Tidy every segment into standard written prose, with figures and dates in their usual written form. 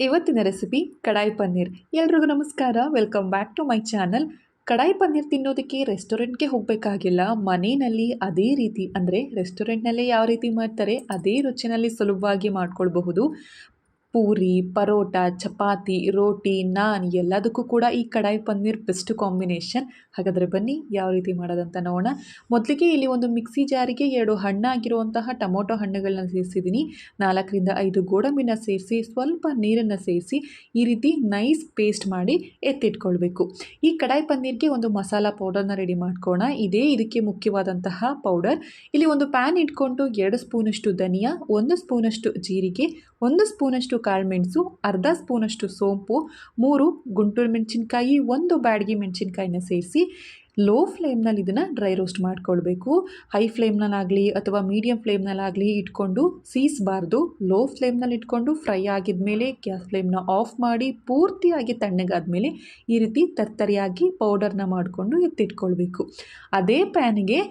ಇವತ್ತಿನ ರೆಸಿಪಿ ಕಡಾಯಿ ಪನ್ನೀರ್. ಎಲ್ರಿಗೂ ನಮಸ್ಕಾರ, welcome back to my channel. Kadai paneer ತಿನ್ನೋದಕ್ಕೆ ರೆಸ್ಟೋರೆಂಟ್ಗೆ ಹೋಗಬೇಕಾಗಿಲ್ಲ. ಮನೆಯಲ್ಲಿ ಅದೇ ರೀತಿ ಅಂದರೆ ರೆಸ್ಟೋರೆಂಟ್ನಲ್ಲೇ ಯಾವ ರೀತಿ ಮಾಡ್ತಾರೆ ಅದೇ ರುಚಿನಲ್ಲಿ ಸುಲಭವಾಗಿ ಮಾಡ್ಕೊಳ್ಬಹುದು. ಪೂರಿ, ಪರೋಟ, ಚಪಾತಿ, ರೋಟಿ, ನಾನ್ ಎಲ್ಲದಕ್ಕೂ ಕೂಡ ಈ ಕಡಾಯಿ ಪನ್ನೀರ್ ಬೆಸ್ಟ್ ಕಾಂಬಿನೇಷನ್. ಹಾಗಾದರೆ ಬನ್ನಿ ಯಾವ ರೀತಿ ಮಾಡೋದಂತ ನೋಡೋಣ. ಮೊದಲಿಗೆ ಇಲ್ಲಿ ಒಂದು ಮಿಕ್ಸಿ ಜಾರಿಗೆ 2 ಹಣ್ಣಾಗಿರುವಂತಹ ಟೊಮೊಟೊ ಹಣ್ಣುಗಳನ್ನ ಸೇರಿಸಿದ್ದೀನಿ. 4ರಿಂದ 5 ಗೋಡಂಬಿನ ಸೇರಿಸಿ ಸ್ವಲ್ಪ ನೀರನ್ನು ಸೇರಿಸಿ ಈ ರೀತಿ ನೈಸ್ ಪೇಸ್ಟ್ ಮಾಡಿ ಎತ್ತಿಟ್ಕೊಳ್ಬೇಕು. ಈ ಕಡಾಯಿ ಪನ್ನೀರ್ಗೆ ಒಂದು ಮಸಾಲ ಪೌಡರ್ನ ರೆಡಿ ಮಾಡ್ಕೊಳ್ಳೋಣ. ಇದಕ್ಕೆ ಮುಖ್ಯವಾದಂತಹ ಪೌಡರ್. ಇಲ್ಲಿ ಒಂದು ಪ್ಯಾನ್ ಇಟ್ಕೊಂಡು 2 ಸ್ಪೂನಷ್ಟು ಧನಿಯಾ, 1 ಸ್ಪೂನಷ್ಟು ಜೀರಿಗೆ, 1 ಸ್ಪೂನಷ್ಟು ಕಾಳುಮೆಣಸು, ಅರ್ಧ ಸ್ಪೂನಷ್ಟು ಸೋಂಪು, 3 ಗುಂಟೂರು ಮೆಣಸಿನ್ಕಾಯಿ, 1 ಬ್ಯಾಡಗಿ ಮೆಣಸಿನ್ಕಾಯಿನ ಸೇರಿಸಿ ಲೋ ಫ್ಲೇಮ್ನಲ್ಲಿ ಇದನ್ನು ಡ್ರೈ ರೋಸ್ಟ್ ಮಾಡ್ಕೊಳ್ಬೇಕು. ಹೈ ಫ್ಲೇಮ್ನಲ್ಲಾಗಲಿ ಅಥವಾ ಮೀಡಿಯಮ್ ಫ್ಲೇಮ್ನಲ್ಲಾಗಲಿ ಇಟ್ಕೊಂಡು ಸೀಸಬಾರ್ದು. ಲೋ ಫ್ಲೇಮ್ನಲ್ಲಿ ಇಟ್ಕೊಂಡು ಫ್ರೈ ಆಗಿದ ಮೇಲೆ ಗ್ಯಾಸ್ ಫ್ಲೇಮ್ನ ಆಫ್ ಮಾಡಿ ಪೂರ್ತಿಯಾಗಿ ತಣ್ಣಗಾದ್ಮೇಲೆ ಈ ರೀತಿ ತರ್ತರಿಯಾಗಿ ಪೌಡರ್ನ ಮಾಡಿಕೊಂಡು ಎತ್ತಿಟ್ಕೊಳ್ಬೇಕು. ಅದೇ ಪ್ಯಾನಿಗೆ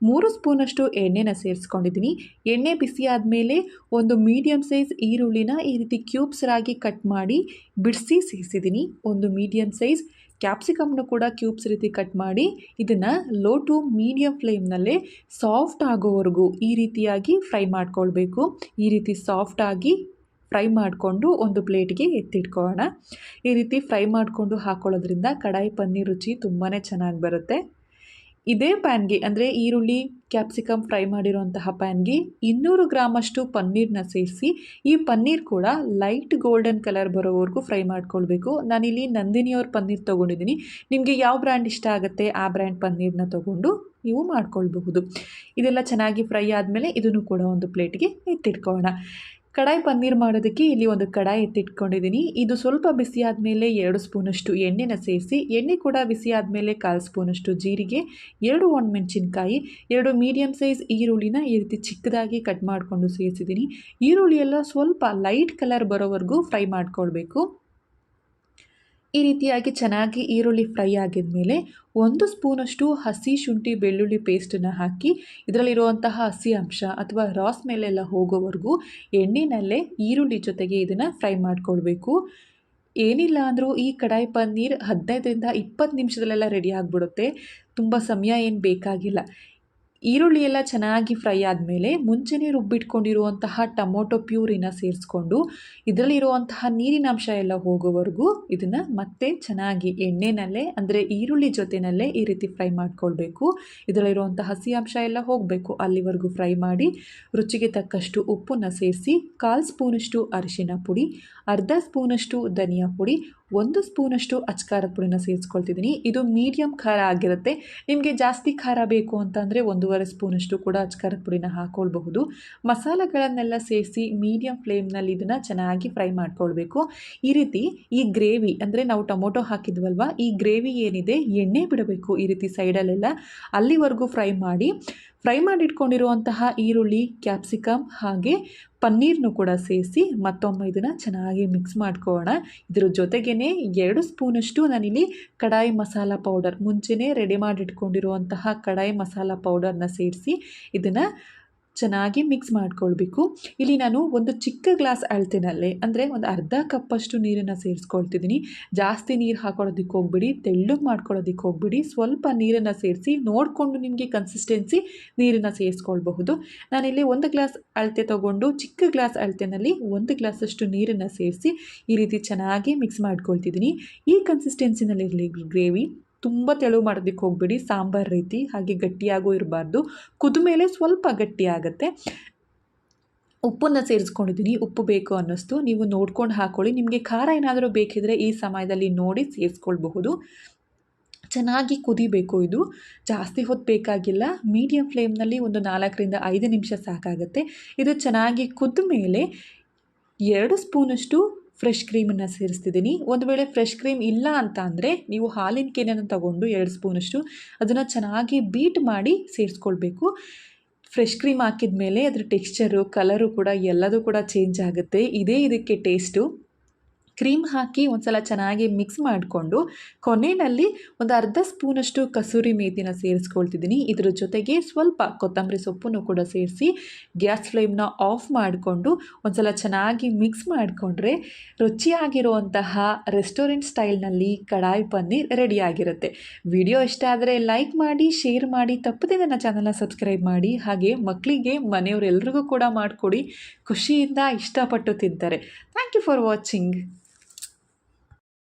3 ಸ್ಪೂನಷ್ಟು ಎಣ್ಣೆನ ಸೇರಿಸ್ಕೊಂಡಿದ್ದೀನಿ. ಎಣ್ಣೆ ಬಿಸಿ ಆದಮೇಲೆ ಒಂದು ಮೀಡಿಯಮ್ ಸೈಜ್ ಈರುಳ್ಳಿನ ಈ ರೀತಿ ಕ್ಯೂಬ್ಸ್ರಾಗಿ ಕಟ್ ಮಾಡಿ ಬಿಡಿಸಿ ಸೇರಿಸಿದ್ದೀನಿ. ಒಂದು ಮೀಡಿಯಮ್ ಸೈಜ್ ಕ್ಯಾಪ್ಸಿಕಮ್ನು ಕೂಡ ಕ್ಯೂಬ್ಸ್ ರೀತಿ ಕಟ್ ಮಾಡಿ ಇದನ್ನು ಲೋ ಟು ಮೀಡಿಯಮ್ ಫ್ಲೇಮ್ನಲ್ಲೇ ಸಾಫ್ಟ್ ಆಗೋವರೆಗೂ ಈ ರೀತಿಯಾಗಿ ಫ್ರೈ ಮಾಡ್ಕೊಳ್ಬೇಕು. ಈ ರೀತಿ ಸಾಫ್ಟಾಗಿ ಫ್ರೈ ಮಾಡಿಕೊಂಡು ಒಂದು ಪ್ಲೇಟ್ಗೆ ಎತ್ತಿಟ್ಕೊಳ್ಳೋಣ. ಈ ರೀತಿ ಫ್ರೈ ಮಾಡಿಕೊಂಡು ಹಾಕೊಳ್ಳೋದ್ರಿಂದ ಕಡಾಯಿ ಪನ್ನೀರ್ ರುಚಿ ತುಂಬಾ ಚೆನ್ನಾಗಿ ಬರುತ್ತೆ. ಇದೇ ಪ್ಯಾನ್ಗೆ ಅಂದರೆ ಈರುಳ್ಳಿ ಕ್ಯಾಪ್ಸಿಕಮ್ ಫ್ರೈ ಮಾಡಿರುವಂತಹ ಪ್ಯಾನ್ಗೆ 200 ಗ್ರಾಮಷ್ಟು ಪನ್ನೀರನ್ನ ಸೇರಿಸಿ ಈ ಪನ್ನೀರ್ ಕೂಡ ಲೈಟ್ ಗೋಲ್ಡನ್ ಕಲರ್ ಬರೋವರೆಗೂ ಫ್ರೈ ಮಾಡ್ಕೊಳ್ಬೇಕು. ನಾನಿಲ್ಲಿ ನಂದಿನಿಯವ್ರ ಪನ್ನೀರ್ ತೊಗೊಂಡಿದ್ದೀನಿ. ನಿಮಗೆ ಯಾವ ಬ್ರ್ಯಾಂಡ್ ಇಷ್ಟ ಆಗುತ್ತೆ ಆ ಬ್ರ್ಯಾಂಡ್ ಪನ್ನೀರನ್ನ ತೊಗೊಂಡು ನೀವು ಮಾಡ್ಕೊಳ್ಬಹುದು. ಇದೆಲ್ಲ ಚೆನ್ನಾಗಿ ಫ್ರೈ ಆದಮೇಲೆ ಇದನ್ನು ಕೂಡ ಒಂದು ಪ್ಲೇಟ್ಗೆ ಎತ್ತಿಟ್ಕೊಳ್ಳೋಣ. ಕಡಾಯಿ ಪನ್ನೀರ್ ಮಾಡೋದಕ್ಕೆ ಇಲ್ಲಿ ಒಂದು ಕಡಾಯಿ ಎತ್ತಿಟ್ಕೊಂಡಿದ್ದೀನಿ. ಇದು ಸ್ವಲ್ಪ ಬಿಸಿ ಆದಮೇಲೆ 2 ಸ್ಪೂನಷ್ಟು ಎಣ್ಣೆನ ಸೇರಿಸಿ ಎಣ್ಣೆ ಕೂಡ ಬಿಸಿ ಆದಮೇಲೆ 1/4 ಸ್ಪೂನಷ್ಟು ಜೀರಿಗೆ, 2 ಒಣಮೆಣಸಿನ್ಕಾಯಿ, 2 ಮೀಡಿಯಮ್ ಸೈಜ್ ಈರುಳ್ಳಿನ ಈ ರೀತಿ ಚಿಕ್ಕದಾಗಿ ಕಟ್ ಮಾಡಿಕೊಂಡು ಸೇರಿಸಿದ್ದೀನಿ. ಈರುಳ್ಳಿ ಎಲ್ಲ ಸ್ವಲ್ಪ ಲೈಟ್ ಕಲರ್ ಬರೋವರೆಗೂ ಫ್ರೈ ಮಾಡ್ಕೊಳ್ಬೇಕು. ಈ ರೀತಿಯಾಗಿ ಚೆನ್ನಾಗಿ ಈರುಳ್ಳಿ ಫ್ರೈ ಆಗಿದ ಮೇಲೆ 1 ಸ್ಪೂನಷ್ಟು ಹಸಿ ಶುಂಠಿ ಬೆಳ್ಳುಳ್ಳಿ ಪೇಸ್ಟನ್ನು ಹಾಕಿ ಇದರಲ್ಲಿರುವಂತಹ ಹಸಿ ಅಂಶ ಅಥವಾ ರಾ ಸ್ಮೆಲ್ಲೆಲ್ಲ ಹೋಗೋವರೆಗೂ ಎಣ್ಣೆನಲ್ಲೇ ಈರುಳ್ಳಿ ಜೊತೆಗೆ ಇದನ್ನು ಫ್ರೈ ಮಾಡ್ಕೊಳ್ಬೇಕು. ಏನಿಲ್ಲ ಅಂದರೂ ಈ ಕಡಾಯಿ ಪನ್ನೀರ್ 15ರಿಂದ 20 ನಿಮಿಷದಲ್ಲೆಲ್ಲ ರೆಡಿ ಆಗಿಬಿಡುತ್ತೆ. ತುಂಬ ಸಮಯ ಏನು ಬೇಕಾಗಿಲ್ಲ. ಈರುಳ್ಳಿ ಎಲ್ಲ ಚೆನ್ನಾಗಿ ಫ್ರೈ ಆದಮೇಲೆ ಮುಂಚೆನೇ ರುಬ್ಬಿಟ್ಕೊಂಡಿರುವಂತಹ ಟೊಮೊಟೊ ಪ್ಯೂರಿನ ಸೇರಿಸ್ಕೊಂಡು ಇದರಲ್ಲಿರುವಂತಹ ನೀರಿನಾಂಶ ಎಲ್ಲ ಹೋಗೋವರೆಗೂ ಇದನ್ನು ಮತ್ತೆ ಚೆನ್ನಾಗಿ ಎಣ್ಣೆನಲ್ಲೇ ಅಂದರೆ ಈರುಳ್ಳಿ ಜೊತೆಯಲ್ಲೇ ಈ ರೀತಿ ಫ್ರೈ ಮಾಡ್ಕೊಳ್ಬೇಕು. ಇದರಲ್ಲಿರುವಂಥ ಹಸಿ ಅಂಶ ಎಲ್ಲ ಹೋಗಬೇಕು ಅಲ್ಲಿವರೆಗೂ ಫ್ರೈ ಮಾಡಿ ರುಚಿಗೆ ತಕ್ಕಷ್ಟು ಉಪ್ಪನ್ನು ಸೇರಿಸಿ 1/4 ಸ್ಪೂನಷ್ಟು ಅರಿಶಿನ ಪುಡಿ, ಅರ್ಧ ಸ್ಪೂನಷ್ಟು ಧನಿಯಾ ಪುಡಿ, 1 ಸ್ಪೂನಷ್ಟು ಅಚ್ಕಾರದ ಪುಡಿನ ಸೇರಿಸ್ಕೊಳ್ತಿದ್ದೀನಿ. ಇದು ಮೀಡಿಯಮ್ ಖಾರ ಆಗಿರುತ್ತೆ. ನಿಮಗೆ ಜಾಸ್ತಿ ಖಾರ ಬೇಕು ಅಂತಂದರೆ 1.5 ಸ್ಪೂನಷ್ಟು ಕೂಡ ಅಚ್ಕಾರದ ಪುಡಿನ ಹಾಕ್ಕೊಳ್ಬಹುದು. ಮಸಾಲೆಗಳನ್ನೆಲ್ಲ ಸೇರಿಸಿ ಮೀಡಿಯಮ್ ಫ್ಲೇಮ್ನಲ್ಲಿ ಇದನ್ನು ಚೆನ್ನಾಗಿ ಫ್ರೈ ಮಾಡ್ಕೊಳ್ಬೇಕು. ಈ ರೀತಿ ಈ ಗ್ರೇವಿ ಅಂದರೆ ನಾವು ಟೊಮೊಟೊ ಹಾಕಿದ್ವಲ್ವ, ಈ ಗ್ರೇವಿ ಏನಿದೆ ಎಣ್ಣೆ ಬಿಡಬೇಕು ಈ ರೀತಿ ಸೈಡಲ್ಲೆಲ್ಲ. ಅಲ್ಲಿವರೆಗೂ ಫ್ರೈ ಮಾಡಿಟ್ಕೊಂಡಿರುವಂತಹ ಈರುಳ್ಳಿ, ಕ್ಯಾಪ್ಸಿಕಮ್ ಹಾಗೆ ಪನ್ನೀರ್ನು ಕೂಡ ಸೇರಿಸಿ ಮತ್ತೊಮ್ಮೆ ಇದನ್ನು ಚೆನ್ನಾಗಿ ಮಿಕ್ಸ್ ಮಾಡ್ಕೊಳ್ಳೋಣ. ಇದ್ರ ಜೊತೆಗೇ 2 ಸ್ಪೂನಷ್ಟು ನಾನಿಲ್ಲಿ ಕಡಾಯಿ ಮಸಾಲ ಪೌಡರ್ ಮುಂಚೆನೇ ರೆಡಿ ಮಾಡಿಟ್ಕೊಂಡಿರುವಂತಹ ಕಡಾಯಿ ಮಸಾಲ ಪೌಡರ್ನ ಸೇರಿಸಿ ಇದನ್ನು ಚೆನ್ನಾಗಿ ಮಿಕ್ಸ್ ಮಾಡ್ಕೊಳ್ಬೇಕು. ಇಲ್ಲಿ ನಾನು ಒಂದು ಚಿಕ್ಕ ಗ್ಲಾಸ್ ಅಳತೆನಲ್ಲೇ ಅಂದರೆ ಒಂದು ಅರ್ಧ ಕಪ್ಪಷ್ಟು ನೀರನ್ನು ಸೇರಿಸ್ಕೊಳ್ತಿದ್ದೀನಿ. ಜಾಸ್ತಿ ನೀರು ಹಾಕೊಳ್ಳೋದಕ್ಕೆ ಹೋಗ್ಬಿಡಿ, ತೆಳ್ಳಗೆ ಮಾಡ್ಕೊಳ್ಳೋದಕ್ಕೆ ಹೋಗ್ಬಿಡಿ. ಸ್ವಲ್ಪ ನೀರನ್ನು ಸೇರಿಸಿ ನೋಡಿಕೊಂಡು ನಿಮಗೆ ಕನ್ಸಿಸ್ಟೆನ್ಸಿ ನೀರನ್ನು ಸೇರಿಸ್ಕೊಳ್ಬಹುದು. ನಾನಿಲ್ಲಿ 1 ಗ್ಲಾಸ್ ಅಳತೆ ತೊಗೊಂಡು ಚಿಕ್ಕ ಗ್ಲಾಸ್ ಅಳತೆನಲ್ಲಿ 1 ಗ್ಲಾಸಷ್ಟು ನೀರನ್ನು ಸೇರಿಸಿ ಈ ರೀತಿ ಚೆನ್ನಾಗಿ ಮಿಕ್ಸ್ ಮಾಡ್ಕೊಳ್ತಿದ್ದೀನಿ. ಈ ಕನ್ಸಿಸ್ಟೆನ್ಸಿನಲ್ಲಿರಲಿ ಗ್ರೇವಿ. ತುಂಬ ತೆಳು ಮಾಡೋದಕ್ಕೆ ಹೋಗ್ಬಿಡಿ, ಸಾಂಬಾರು ರೀತಿ ಹಾಗೆ ಗಟ್ಟಿಯಾಗೂ ಇರಬಾರ್ದು. ಕುದ ಮೇಲೆ ಸ್ವಲ್ಪ ಗಟ್ಟಿ ಆಗುತ್ತೆ. ಉಪ್ಪನ್ನು ಸೇರಿಸ್ಕೊಂಡಿದ್ದೀನಿ. ಉಪ್ಪು ಬೇಕು ಅನ್ನಿಸ್ತು, ನೀವು ನೋಡ್ಕೊಂಡು ಹಾಕ್ಕೊಳ್ಳಿ. ನಿಮಗೆ ಖಾರ ಏನಾದರೂ ಬೇಕಿದ್ರೆ ಈ ಸಮಯದಲ್ಲಿ ನೋಡಿ ಸೇರಿಸ್ಕೊಳ್ಬಹುದು. ಚೆನ್ನಾಗಿ ಕುದಿಬೇಕು. ಇದು ಜಾಸ್ತಿ ಹೊತ್ತು ಬೇಕಾಗಿಲ್ಲ. ಮೀಡಿಯಮ್ ಫ್ಲೇಮ್ನಲ್ಲಿ ಒಂದು 4ರಿಂದ 5 ನಿಮಿಷ ಸಾಕಾಗುತ್ತೆ. ಇದು ಚೆನ್ನಾಗಿ ಕುದ್ದ ಮೇಲೆ 2 ಸ್ಪೂನಷ್ಟು ಫ್ರೆಶ್ ಕ್ರೀಮನ್ನು ಸೇರಿಸ್ತಿದ್ದೀನಿ. ಒಂದು ವೇಳೆ ಫ್ರೆಶ್ ಕ್ರೀಮ್ ಇಲ್ಲ ಅಂತ ಅಂದರೆ ನೀವು ಹಾಲಿನ ಕೇನನ್ನು ತಗೊಂಡು 2 ಸ್ಪೂನಷ್ಟು ಅದನ್ನು ಚೆನ್ನಾಗಿ ಬೀಟ್ ಮಾಡಿ ಸೇರಿಸ್ಕೊಳ್ಬೇಕು. ಫ್ರೆಶ್ ಕ್ರೀಮ್ ಹಾಕಿದ ಮೇಲೆ ಅದರ ಟೆಕ್ಸ್ಚರು, ಕಲರು ಕೂಡ ಎಲ್ಲದೂ ಕೂಡ ಚೇಂಜ್ ಆಗುತ್ತೆ. ಇದಕ್ಕೆ ಟೇಸ್ಟು. ಕ್ರೀಮ್ ಹಾಕಿ ಒಂದ್ಸಲ ಚೆನ್ನಾಗಿ ಮಿಕ್ಸ್ ಮಾಡಿಕೊಂಡು ಕೊನೆಯಲ್ಲಿ ಒಂದು ಅರ್ಧ ಸ್ಪೂನಷ್ಟು ಕಸೂರಿ ಮೇಥಿನ ಸೇರಿಸ್ಕೊಳ್ತಿದ್ದೀನಿ. ಇದ್ರ ಜೊತೆಗೆ ಸ್ವಲ್ಪ ಕೊತ್ತಂಬರಿ ಸೊಪ್ಪನ್ನು ಕೂಡ ಸೇರಿಸಿ ಗ್ಯಾಸ್ ಫ್ಲೇಮ್ನ ಆಫ್ ಮಾಡಿಕೊಂಡು ಒಂದ್ಸಲ ಚೆನ್ನಾಗಿ ಮಿಕ್ಸ್ ಮಾಡಿಕೊಂಡ್ರೆ ರುಚಿಯಾಗಿರುವಂತಹ ರೆಸ್ಟೋರೆಂಟ್ ಸ್ಟೈಲ್ನಲ್ಲಿ ಕಡಾಯಿ ಪನ್ನೀರ್ ರೆಡಿಯಾಗಿರುತ್ತೆ. ವಿಡಿಯೋ ಇಷ್ಟ ಆದರೆ ಲೈಕ್ ಮಾಡಿ, ಶೇರ್ ಮಾಡಿ, ತಪ್ಪದೆ ನನ್ನ ಚಾನಲ್ನ ಸಬ್ಸ್ಕ್ರೈಬ್ ಮಾಡಿ. ಹಾಗೆ ಮಕ್ಕಳಿಗೆ ಮನೆಯವರೆಲ್ರಿಗೂ ಕೂಡ ಮಾಡಿಕೊಡಿ, ಖುಷಿಯಿಂದ ಇಷ್ಟಪಟ್ಟು ತಿಂತಾರೆ. Thank you for watching.